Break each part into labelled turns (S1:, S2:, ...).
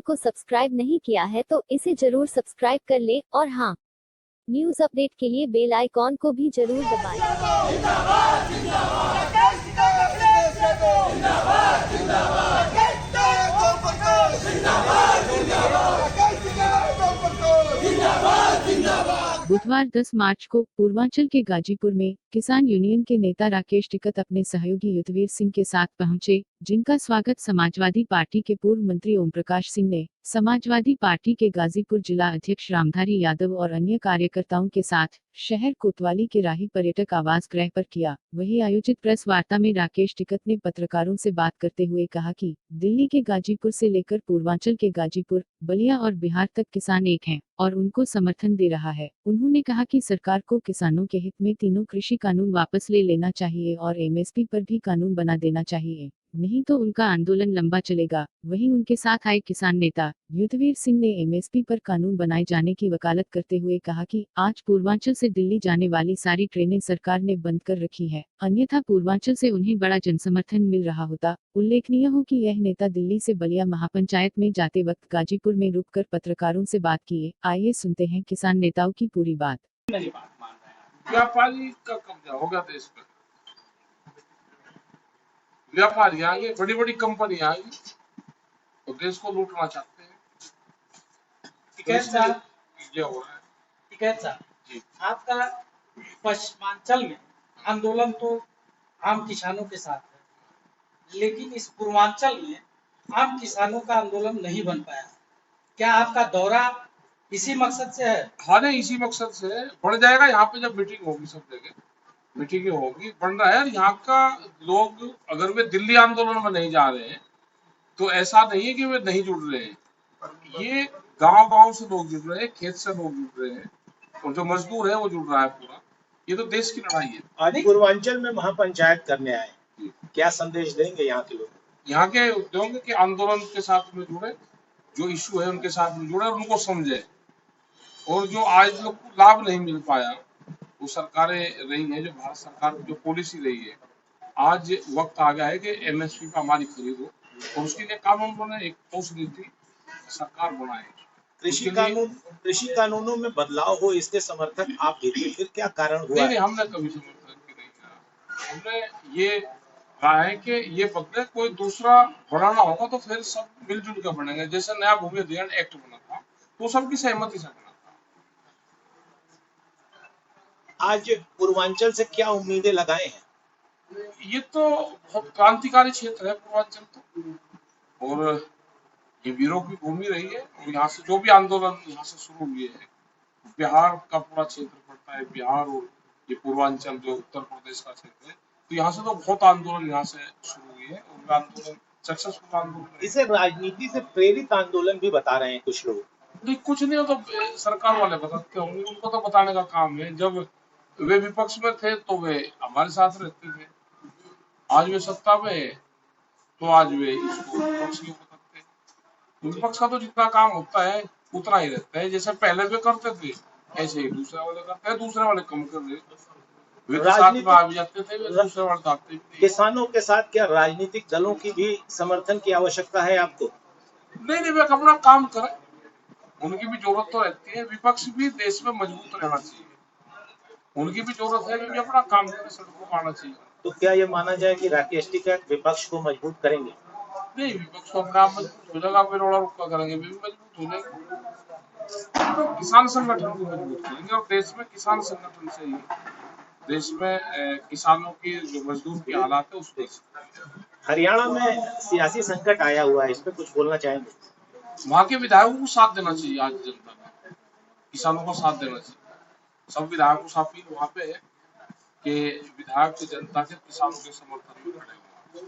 S1: को सब्सक्राइब नहीं किया है तो इसे जरूर सब्सक्राइब कर ले और हाँ, न्यूज अपडेट के लिए बेल आइकॉन को भी जरूर दबाएं।
S2: बुधवार 10 मार्च को पूर्वांचल के गाजीपुर में किसान यूनियन के नेता राकेश टिकैत अपने सहयोगी युद्धवीर सिंह के साथ पहुंचे, जिनका स्वागत समाजवादी पार्टी के पूर्व मंत्री ओम प्रकाश सिंह ने, समाजवादी पार्टी के गाजीपुर जिला अध्यक्ष रामधारी यादव और अन्य कार्यकर्ताओं के साथ शहर कोतवाली के राही पर्यटक आवास गृह पर किया। वहीं आयोजित प्रेस वार्ता में राकेश टिकैत ने पत्रकारों से बात करते हुए कहा कि दिल्ली के गाजीपुर से लेकर पूर्वांचल के गाजीपुर, बलिया और बिहार तक किसान एक हैं और उनको समर्थन दे रहा है। उन्होंने कहा कि सरकार को किसानों के हित में तीनों कृषि कानून वापस ले लेना चाहिए और एमएसपी पर भी कानून बना देना चाहिए, नहीं तो उनका आंदोलन लंबा चलेगा। वहीं उनके साथ आए किसान नेता युद्धवीर सिंह ने एमएसपी पर कानून बनाए जाने की वकालत करते हुए कहा कि आज पूर्वांचल से दिल्ली जाने वाली सारी ट्रेनें सरकार ने बंद कर रखी है, अन्यथा पूर्वांचल से उन्हें बड़ा जनसमर्थन मिल रहा होता। उल्लेखनीय हो कि यह नेता दिल्ली से बलिया महापंचायत में जाते वक्त गाजीपुर में रुककर पत्रकारों से बात किए। आइए सुनते हैं किसान नेताओं की पूरी बात।
S3: व्यापारी का कब्जा हो गया देश पे, व्यापारी आ गए, बड़ी बड़ी कंपनियां आ गई तो देश को लूटना चाहते हैं।
S4: टिकैत साहब,
S3: ये हो रहा है।
S4: टिकैत साहब
S3: जी,
S4: आपका पश्चिमांचल में आंदोलन तो आम किसानों के साथ है, लेकिन इस पूर्वांचल में आम किसानों का आंदोलन नहीं बन पाया। क्या आपका दौरा इसी मकसद से है?
S3: हाँ नहीं, इसी मकसद से बढ़ जाएगा। यहाँ पे जब मीटिंग होगी, सब जगह मीटिंग होगी, बन रहा है। यहाँ का लोग अगर वे दिल्ली आंदोलन में नहीं जा रहे हैं तो ऐसा नहीं है कि वे नहीं जुड़ रहे हैं। ये गांव गांव से लोग जुड़ रहे हैं, खेत से लोग जुड़ रहे हैं और जो मजदूर है वो जुड़ रहा है पूरा। ये तो देश की लड़ाई है।
S5: आज पूर्वांचल में महापंचायत करने आए, क्या संदेश देंगे यहाँ के लोग?
S3: यहाँ के उद्योग के आंदोलन के साथ में जुड़े, जो इशू है उनके साथ में जुड़े और उनको समझे। और जो आज लोग को लाभ नहीं मिल पाया, वो सरकारें रही हैं, जो भारत सरकार की जो पॉलिसी रही है, आज वक्त आ गया है कि एमएसपी पर हमारी खरीद हो और उसके लिए कानून बने, एक ठोस नीति सरकार बनाए।
S5: कृषि कानूनों में बदलाव हो, इसके समर्थक आप देते, फिर क्या कारण हुआ?
S3: नहीं, हमने कभी समर्थन नहीं किया। हमने ये कहा है कि ये बदले, कोई दूसरा बनाना होगा तो फिर सब मिलजुल कर बनेंगे। जैसे नया भूमि अधिग्रहण एक्ट बना था तो सबकी सहमति से बना था।
S5: आज पूर्वांचल से क्या उम्मीदें लगाए हैं?
S3: ये तो बहुत क्रांतिकारी क्षेत्र है पूर्वांचल तो, और ये वीरों की भूमि रही है। और यहाँ से जो भी आंदोलन यहाँ से शुरू हुए हैं, बिहार का पूरा क्षेत्र पड़ता है, बिहार और ये पूर्वांचल जो उत्तर प्रदेश का क्षेत्र है, तो यहाँ से तो बहुत आंदोलन यहाँ से शुरू हुए हैं और आंदोलन सक्सेसफुल आंदोलन।
S5: इसे राजनीति से प्रेरित आंदोलन भी बता रहे हैं कुछ लोग।
S3: नहीं, कुछ नहीं, तो सरकार वाले बताते होंगे, उनको तो बताने का काम है। जब वे विपक्ष में थे तो वे हमारे साथ रहते थे, आज वे सत्ता में है तो आज वे इसको विपक्ष क्यों बताते हैं। विपक्ष का तो जितना काम होता है उतना ही रहता है। जैसे पहले वे करते थे ऐसे ही दूसरे वाले करते हैं, दूसरे वाले कम कर रहे, वे तो साथ में आ भी जाते थे, वे दूसरे वाले आते थे।
S5: किसानों के साथ क्या राजनीतिक दलों की भी समर्थन की आवश्यकता है आपको?
S3: नहीं, वे अपना काम करें, उनकी भी जरूरत तो रहती है। विपक्ष भी देश में मजबूत रहना चाहिए, उनकी भी जरूरत है, वे भी अपना काम करें, सड़कों पर आना चाहिए।
S5: तो क्या ये माना जाए कि राकेश टिकैत विपक्ष को मजबूत करेंगे?
S3: नहीं, विपक्ष को अपने आप मजबूत हो जाएगा, वे रोड़ा रुक्का करेंगे, वे भी मजबूत हो जाएंगे। तो किसान संगठन को मजबूत करेंगे और देश में किसान संगठन से ही देश में किसानों की जो मजदूर की हालात है उसको।
S5: हरियाणा में सियासी संकट आया हुआ है, इस पे कुछ बोलना चाहेंगे?
S3: वहाँ के विधायकों को साथ देना चाहिए। आज जनता में किसानों को साथ देना चाहिए। सब विधायकों से अपील वहाँ पे है कि विधायक की जनता के किसानों के समर्थन में खड़े हों।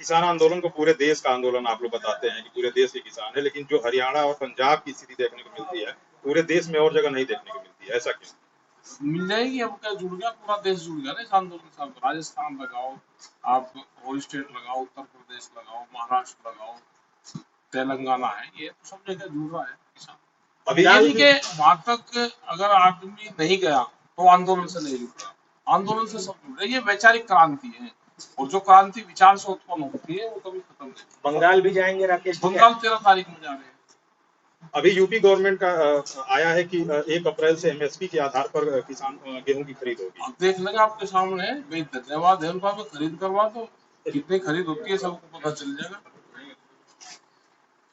S6: किसान आंदोलन को पूरे देश का आंदोलन आप लोग बताते हैं कि पूरे देश के किसान है, लेकिन जो हरियाणा और पंजाब की स्थिति देखने को मिलती है पूरे देश में और जगह नहीं देखने को मिलती है, ऐसा क्यों?
S3: मिल जाएगी। अब क्या जुड़ गया, पूरा देश जुड़ गया ना इस आंदोलन से। आप राजस्थान लगाओ, आप और स्टेट लगाओ, उत्तर प्रदेश लगाओ, महाराष्ट्र लगाओ, तेलंगाना है, ये तो सब जगह जुड़ रहा है किसान। अभी यानी कि वहां तक अगर आदमी नहीं गया तो आंदोलन से नहीं जुड़ रहा, आंदोलन से सब जुड़ रहे। ये वैचारिक क्रांति है, और जो क्रांति विचार से उत्पन्न होती है वो कभी खत्म नहीं।
S5: बंगाल भी जाएंगे राकेश जी?
S3: बंगाल 13 तारीख में जा रहे हैं।
S6: अभी यूपी गवर्नमेंट का आया है कि 1 अप्रैल से एमएसपी के आधार पर किसान गेहूं की खरीद होगी।
S3: आप देख लेंगे, आपके सामने भाई, धन्यवाद है उनका। खरीद करवा तो कितनी खरीद होती है सबको पता चल जाएगा,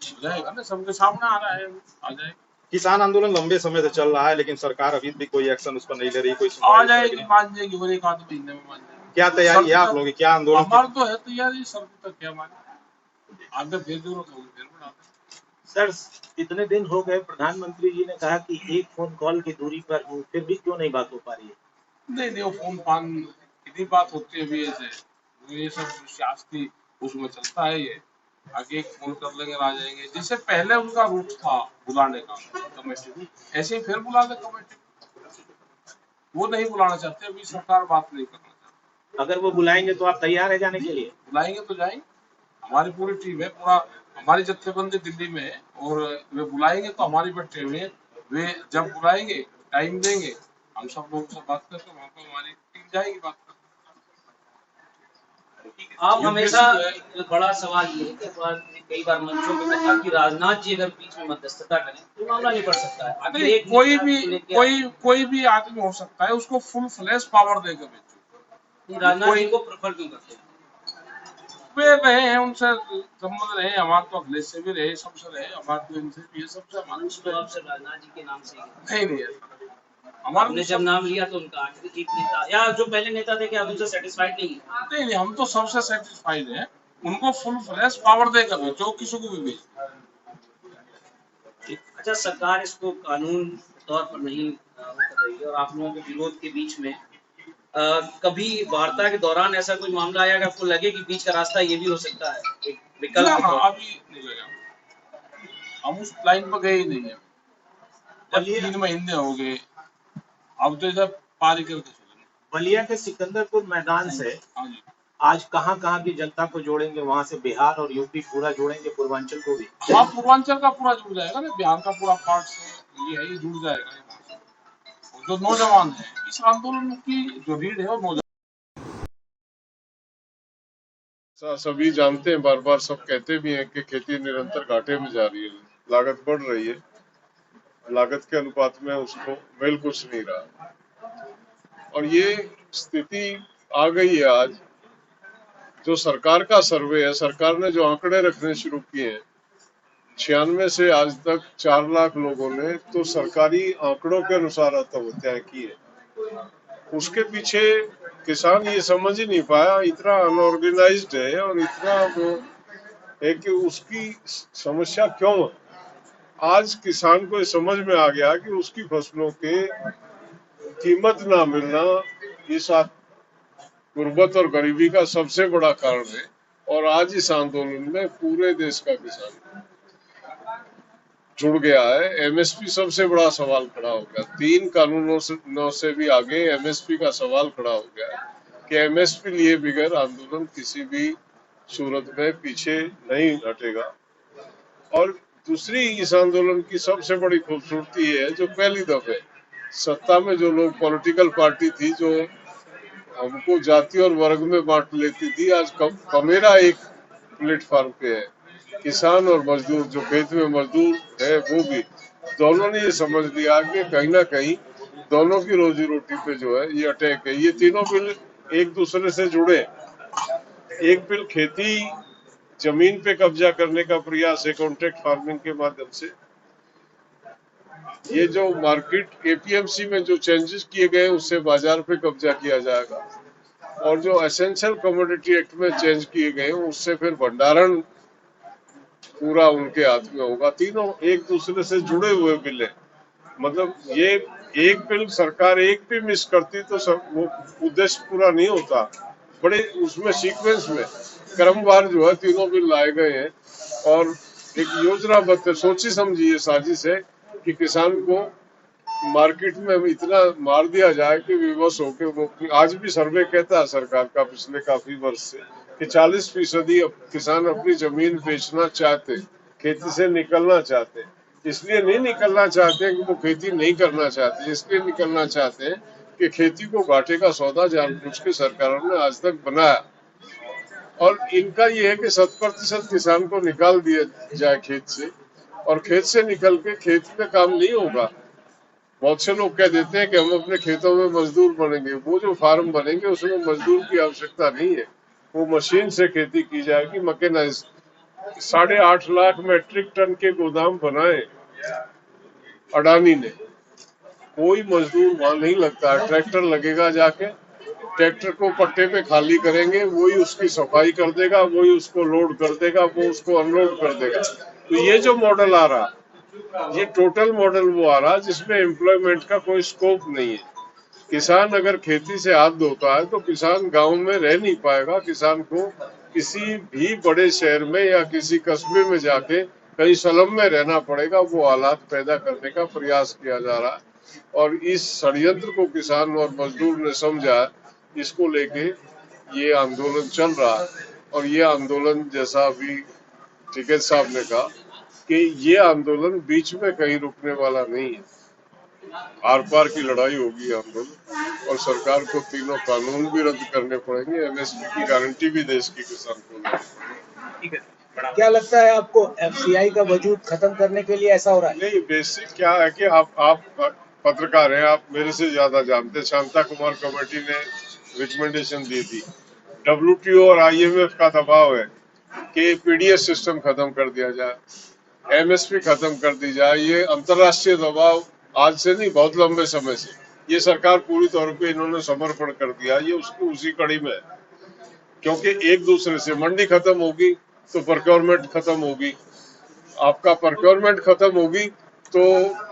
S3: हो जाएगा ना, सबके सामने आ रहा है, आ जाएगा।
S6: किसान आंदोलन लंबे समय से चल रहा है लेकिन सरकार अभी भी कोई एक्शन उस पर नहीं ले रही, कोई
S3: आ
S6: सुनवाई
S3: जाएगी,
S6: नहीं।
S3: मान जाएगी, और 1 आध महीने में मान जाएगी।
S6: क्या तैयारी है आप लोगों की? क्या आंदोलन
S3: हमारा तो है तैयारी, सब तक क्या माने, आगे फिर जरूरत होगी फिर बनाते।
S5: सर, इतने दिन हो गए, प्रधानमंत्री जी ने कहा कि एक फोन कॉल की दूरी पर हूँ, फिर भी क्यों नहीं बात हो पा रही है?
S3: नहीं, वो फोन फान कितनी बात होती है अभी ऐसे, ये सब सियासती उसमें चलता है ये। आगे एक फोन कर लेंगे, आ जाएंगे। जैसे पहले उनका रूट था बुलाने का कमेटी, ऐसे ही फिर बुला दे कमेटी। वो नहीं बुलाना चाहते, अभी सरकार बात नहीं करना चाहती।
S5: अगर वो बुलाएंगे तो आप तैयार है जाने के लिए?
S3: बुलाएंगे तो जाएंगे, हमारी पूरी टीम है, पूरा हमारी जत्थेबंदी दिल्ली में है, और वे बुलाएंगे तो हमारी बट्टे में, वे जब बुलाएंगे टाइम देंगे, हम सब लोगों से बात करके वहाँ पर हमारी टीम जाएगी बात करके।
S7: आप हमेशा एक बड़ा सवाल ये है कि कई बार मंचों पे कहा कि राजनाथ जी अगर बीच में मध्यस्थता करें तो मामला नहीं बढ़ सकता है। आखिर एक
S3: कोई भी आदमी हो सकता है, उसको फुल फ्लैश पावर देकर भेजो।
S7: राजनाथ जी को प्रेफर क्यों करते हैं?
S3: वे रहे हैं, उनसे संबंध रहे, हमारे तो अखिलेश से भी रहे, सबसे रहे, हमारे तो इनसे भी है, सबसे हमारे
S7: आपसे राजनाथ जी के नाम से
S3: नहीं हमारे
S7: हमने जब नाम लिया तो उनका एक नेता या जो पहले नेता थे, क्या उनसे सेटिस्फाइड नहीं?
S3: हम तो सबसे सेटिस्फाइड हैं। उनको फुल फ्लैश पावर देकर भेजो, किसी को भी भेजो।
S7: अच्छा, सरकार इसको कानून तौर पर नहीं कर रही है और आप लोगों के विरोध के बीच में कभी वार्ता के दौरान ऐसा कोई मामला आया कि आपको लगे कि बीच का रास्ता ये भी हो सकता है, एक विकल्प?
S3: अभी नहीं लगा, हम उस लाइन पर गए ही नहीं है। जब 3 महीने हो गए, अब तो इधर पारी करके चलेंगे।
S5: बलिया के सिकंदरपुर मैदान से आज कहां की जनता को जोड़ेंगे? वहां से बिहार और यूपी पूरा जोड़ेंगे, पूर्वांचल को भी?
S3: हाँ, पूर्वांचल का पूरा जुड़ जाएगा ना, बिहार का पूरा पार्ट से ये है, ये जुड़ जाएगा। जो नौजवान है इस आंदोलन की जो रीढ़ है, वो नौजवान।
S8: सभी जानते हैं, बार बार सब कहते भी हैं कि खेती निरंतर घाटे में जा रही है, लागत बढ़ रही है, लागत के अनुपात में उसको मिल कुछ नहीं रहा, और ये स्थिति आ गई है। आज जो सरकार का सर्वे है, सरकार ने जो आंकड़े रखने शुरू किए हैं, 96 से आज तक 4 लाख लोगों ने तो सरकारी आंकड़ों के अनुसार आत्महत्याएं की है। उसके पीछे किसान ये समझ ही नहीं पाया, इतना अनऑर्गेनाइज्ड है और इतना वो है कि उसकी समस्या क्यों है। आज किसान को समझ में आ गया कि उसकी फसलों के कीमत ना मिलना इस गुर्बत और गरीबी का सबसे बड़ा कारण है। और आज इस आंदोलन में पूरे देश का किसान जुड़ गया है। एमएसपी सबसे बड़ा सवाल खड़ा हो गया, 3 कानूनों से भी आगे एमएसपी का सवाल खड़ा हो गया कि एमएसपी लिए बगैर आंदोलन किसी भी सूरत में पीछे नहीं हटेगा। और दूसरी इस आंदोलन की सबसे बड़ी खूबसूरती है, जो पहली दफे सत्ता में जो लोग पॉलिटिकल पार्टी थी जो हमको जाति और वर्ग में बांट लेती थी, आज कमेरा एक प्लेटफॉर्म पे है। किसान और मजदूर, जो खेत में मजदूर है, वो भी दोनों ने ये समझ लिया कि कहीं ना कहीं दोनों की रोजी रोटी पे जो है ये अटैक है। ये तीनों बिल एक दूसरे से जुड़े। एक बिल खेती जमीन पे कब्जा करने का प्रयास है कॉन्ट्रैक्ट फार्मिंग के माध्यम से। ये जो मार्केट एपीएमसी में जो चेंजेस किए गए उससे बाजार पे कब्जा किया जाएगा, और जो एसेंशियल कमोडिटी एक्ट में चेंज किए गए उससे फिर भंडारण पूरा उनके हाथ में होगा। तीनों एक दूसरे से जुड़े हुए बिल है। मतलब ये एक बिल सरकार एक भी मिस करती तो वो उद्देश्य पूरा नहीं होता। बड़े उसमें सीक्वेंस में क्रमवार जो है तीनों बिल लाए गए हैं, और एक योजनाबद्ध सोची समझी ये साजिश है कि किसान को मार्केट में इतना मार दिया जाए कि विवश होकर वो, आज भी सर्वे कहता है सरकार का पिछले काफी वर्ष से कि 40% किसान अपनी जमीन बेचना चाहते, खेती से निकलना चाहते। इसलिए नहीं निकलना चाहते कि वो खेती नहीं करना चाहते, इसलिए निकलना चाहते हैं कि खेती को घाटे का सौदा जानबूझ के सरकारों ने आज तक बनाया। और इनका ये है कि 100% किसान को निकाल दिया जाए खेत से, और खेत से निकल के खेत में काम नहीं होगा। बहुत से लोग कह देते हैं कि हम अपने खेतों में मजदूर बनेंगे। वो जो फार्म बनेंगे उसमें मजदूर की आवश्यकता नहीं है, वो मशीन से खेती की जाएगी, मैकेनाइज। 8.5 लाख मेट्रिक टन के गोदाम बनाए अडानी ने, कोई मजदूर वहां नहीं लगता है। ट्रैक्टर लगेगा, जाके ट्रैक्टर को पट्टे पे खाली करेंगे, वही उसकी सफाई कर देगा, वही उसको लोड कर देगा, वो उसको अनलोड कर देगा। तो ये जो मॉडल आ रहा, ये टोटल मॉडल वो आ रहा जिसमें एम्प्लॉयमेंट का कोई स्कोप नहीं है। किसान अगर खेती से हाथ धोता है तो किसान गांव में रह नहीं पाएगा। किसान को किसी भी बड़े शहर में या किसी कस्बे में जाके कहीं स्लम में रहना पड़ेगा। वो हालात पैदा करने का प्रयास किया जा रहा है, और इस षड्यंत्र को किसान और मजदूर ने समझा, इसको लेके ये आंदोलन चल रहा है। और ये आंदोलन, जैसा अभी टिकैत साहब ने कहा, कि ये आंदोलन बीच में कहीं रुकने वाला नहीं है। आर पार की लड़ाई होगी आंदोलन, और सरकार को तीनों कानून भी रद्द करने पड़ेंगे। एमएसपी की गारंटी भी देश की किसान को।
S5: ठीक है, क्या लगता है आपको, एफसीआई का वजूद खत्म करने के लिए ऐसा हो रहा है?
S8: नहीं, बेसिक क्या है कि आप पत्रकार हैं, आप मेरे से ज्यादा जानते हैं। शांता कुमार कमेटी ने रिकमेंडेशन दी थी, WTO और IMF का दबाव है कि पीडीएस सिस्टम खत्म कर दिया जाए, एमएसपी खत्म कर दी जाए। ये अंतर्राष्ट्रीय दबाव आज से नहीं, बहुत लंबे समय से। ये सरकार पूरी तौर पे इन्होंने समर्पण कर दिया, ये उसको उसी कड़ी में है। क्योंकि एक दूसरे से मंडी खत्म होगी तो प्रोक्योरमेंट खत्म होगी, आपका प्रोक्योरमेंट खत्म होगी तो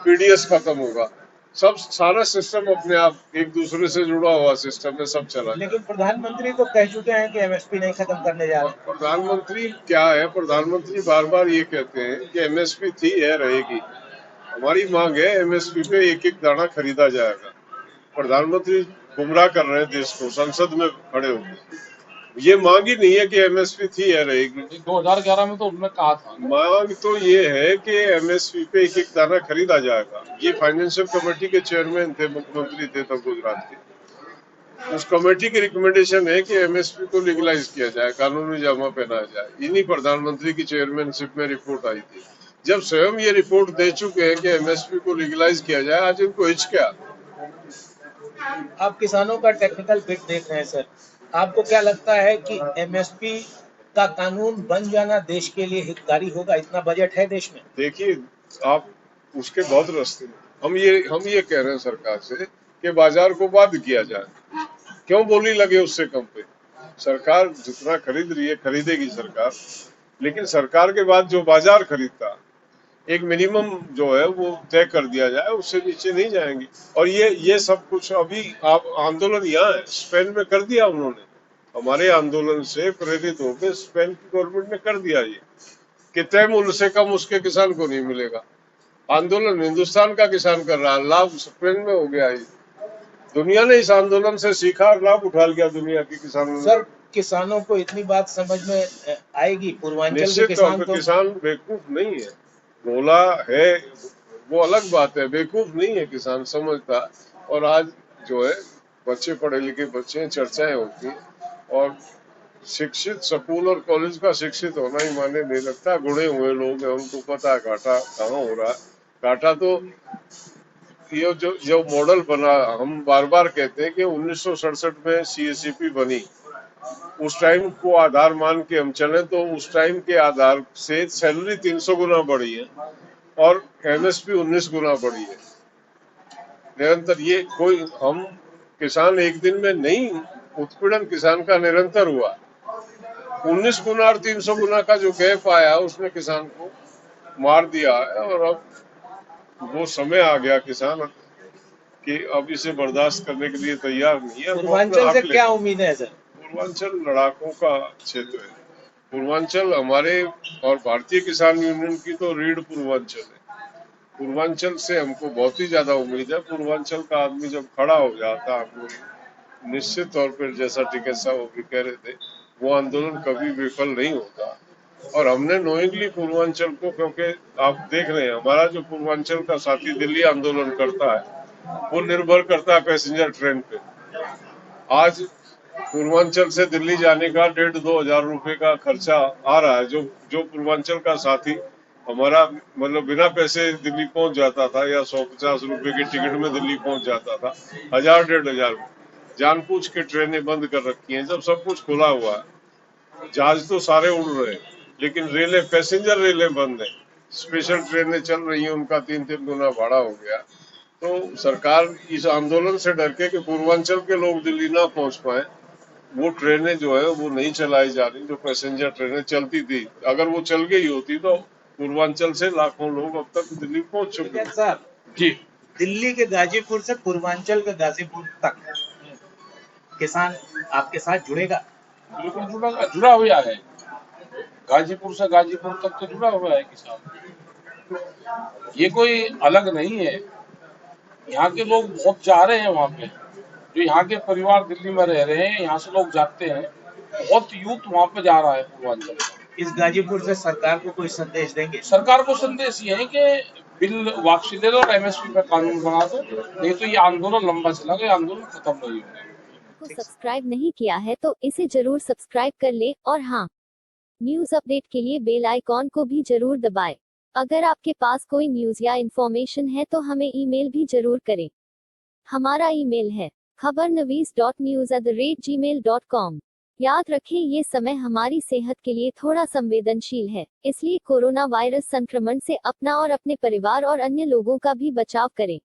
S8: पीडीएस खत्म होगा। सब सारा सिस्टम अपने आप एक दूसरे से जुड़ा हुआ सिस्टम में सब चला।
S5: लेकिन प्रधानमंत्री तो कह चुके हैं कि एमएसपी नहीं खत्म करने जा रहे।
S8: प्रधानमंत्री क्या है, प्रधानमंत्री बार बार ये कहते हैं कि एमएसपी थी, है, रहेगी। हमारी मांग है एमएसपी पे एक एक दाना खरीदा जाएगा। प्रधानमंत्री गुमराह कर रहे हैं देश को, संसद में खड़े होकर। ये मांग ही नहीं है कि एमएसपी थी, है, रहेगी।
S3: 2011 में तो उन्होंने कहा था।
S8: मांग तो ये है कि एमएसपी पे एक एक दाना खरीदा जाएगा। ये फाइनेंशियल कमेटी के चेयरमैन थे, मुख्यमंत्री थे तब गुजरात के। उस कमेटी की रिकमेंडेशन है कि एमएसपी को लीगलाइज किया जाए, कानूनी जामा पहनाया जाए। इन्हीं प्रधानमंत्री की चेयरमैनशिप में रिपोर्ट आई थी। जब स्वयं ये रिपोर्ट दे चुके हैं कि एमएसपी को लीगलाइज किया जाए, आज इनको हिचकिया।
S5: आप किसानों का टेक्निकल फिट देख रहे हैं सर, आपको क्या लगता है कि एमएसपी का कानून बन जाना देश के लिए हितकारी होगा? इतना बजट है देश में।
S8: देखिए, आप उसके बहुत रास्ते हैं। हम ये कह रहे हैं सरकार से कि बाजार को बाध्य किया जाए। क्यों बोली लगे उससे कम पे? सरकार जितना खरीद रही है, खरीदेगी सरकार, लेकिन सरकार के बाद जो बाजार खरीदता, एक मिनिमम जो है वो तय कर दिया जाए, उससे नीचे नहीं जाएंगे। और ये सब कुछ अभी आप आंदोलन यहाँ है, स्पेन में कर दिया उन्होंने। हमारे आंदोलन से प्रेरित होकर स्पेन की गवर्नमेंट ने कर दिया ये कि तय मूल्य से कम उसके किसान को नहीं मिलेगा। आंदोलन हिंदुस्तान का किसान कर रहा है, लाभ स्पेन में हो गया। ये दुनिया ने इस आंदोलन से सीखा, लाभ उठा लिया दुनिया के किसानों ने।
S5: सर, किसानों को इतनी बात समझ में आएगी? पूर्वांचल के
S8: किसान बेवकूफ नहीं है, भोला है वो अलग बात है, बेवकूफ नहीं है किसान, समझता। और आज जो है बच्चे, पढ़े लिखे बच्चे हैं, चर्चाएं होती हैं, और शिक्षित स्कूल और कॉलेज का शिक्षित होना ही माने नहीं लगता। गुणे हुए लोग हैं, उनको पता है घाटा कहाँ हो रहा है। घाटा तो ये जो मॉडल बना, हम बार बार कहते हैं कि 1967 में CSCP बनी, उस टाइम को आधार मान के हम चले तो उस टाइम के आधार से सैलरी 300 गुना बढ़ी है और MSP 19 गुना बढ़ी है निरंतर। ये कोई हम किसान एक दिन में नहीं, उत्पीड़न किसान का निरंतर हुआ। 19 गुना और 300 गुना का जो गैप आया उसने किसान को मार दिया है। और अब वो समय आ गया किसान कि अब इसे बर्दाश्त करने के लिए तैयार नहीं है।
S5: पूर्वांचल से क्या उम्मीद है सर?
S8: पूर्वांचल लड़ाकों का क्षेत्र है। पूर्वांचल हमारे और भारतीय किसान यूनियन की तो रीढ़ पूर्वांचल है। पूर्वांचल से हमको बहुत ही ज्यादा उम्मीद है। पूर्वांचल का आदमी जब खड़ा हो जाता है, हमको निश्चित तौर पर, जैसा टिकैत साहब भी कह रहे थे, वो आंदोलन कभी विफल नहीं होता। और हमने नोइंगली पूर्वांचल को, क्योंकि आप देख रहे हैं हमारा जो पूर्वांचल का साथी दिल्ली आंदोलन करता है वो निर्भर करता है पैसेंजर ट्रेन पे। आज पूर्वांचल से दिल्ली जाने का 1,500-2 हजार रुपए का खर्चा आ रहा है। जो पूर्वांचल का साथी हमारा मतलब बिना पैसे दिल्ली पहुंच जाता था या 150 रुपए की टिकट में दिल्ली पहुंच जाता था, 1,000-1,500 जानबूझ के ट्रेनें बंद कर रखी हैं जब सब कुछ खुला हुआ है। जहाज तो सारे उड़ रहे हैं, लेकिन रेलें, पैसेंजर रेलें बंद है। स्पेशल ट्रेनें चल रही हैं, उनका 3-3 गुना भाड़ा हो गया। तो सरकार इस आंदोलन से डर के कि पूर्वांचल के लोग दिल्ली ना पहुंच पाए, वो ट्रेनें जो है वो नहीं चलाई जा रही। जो पैसेंजर ट्रेनें चलती थी, अगर वो चल गई होती तो पूर्वांचल से लाखों लोग अब तक दिल्ली पहुंच चुके हैं।
S5: सर,
S3: जी,
S5: दिल्ली के गाजीपुर से पूर्वांचल के गाजीपुर तक किसान आपके साथ जुड़ेगा?
S3: बिल्कुल जुड़ा हुआ है। गाजीपुर से गाजीपुर तक तो जुड़ा हुआ है किसान। ये कोई अलग नहीं है। यहाँ के लोग बहुत जा रहे हैं वहाँ पे। जो यहाँ के परिवार दिल्ली में रह रहे हैं, यहाँ से लोग जाते हैं। बहुत यूथ वहाँ पे जा रहा है पूर्वांचल।
S5: इस गाजीपुर से सरकार को कोई संदेश देंगे?
S3: सरकार को संदेश ये है कि बिल वापसी ले लो और एमएसपी पे कानून बना दो, नहीं तो ये आंदोलन लंबा चलेगा, ये आंदोलन खत्म नहीं होगा।
S1: को सब्सक्राइब नहीं किया है तो इसे जरूर सब्सक्राइब कर ले और हाँ, न्यूज अपडेट के लिए बेल आइकॉन को भी जरूर दबाएं। अगर आपके पास कोई न्यूज या इन्फॉर्मेशन है तो हमें ईमेल भी जरूर करें। हमारा ईमेल है khabarnavees.news@gmail.com। याद रखें, ये समय हमारी सेहत के लिए थोड़ा संवेदनशील है, इसलिए कोरोना वायरस संक्रमण से अपना और अपने परिवार और अन्य लोगों का भी बचाव करें।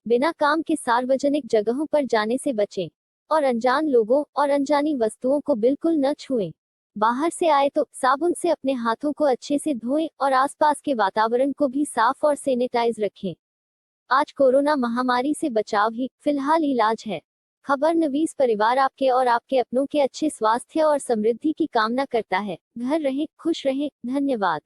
S1: बिना काम के सार्वजनिक जगहों पर जाने से बचें और अनजान लोगों और अनजानी वस्तुओं को बिल्कुल न छुएं। बाहर से आए तो साबुन से अपने हाथों को अच्छे से धोएं और आसपास के वातावरण को भी साफ और सैनिटाइज रखें। आज कोरोना महामारी से बचाव ही फिलहाल इलाज है। खबर नवीस परिवार आपके और आपके अपनों के अच्छे स्वास्थ्य और समृद्धि की कामना करता है। घर रहें, खुश रहें। धन्यवाद।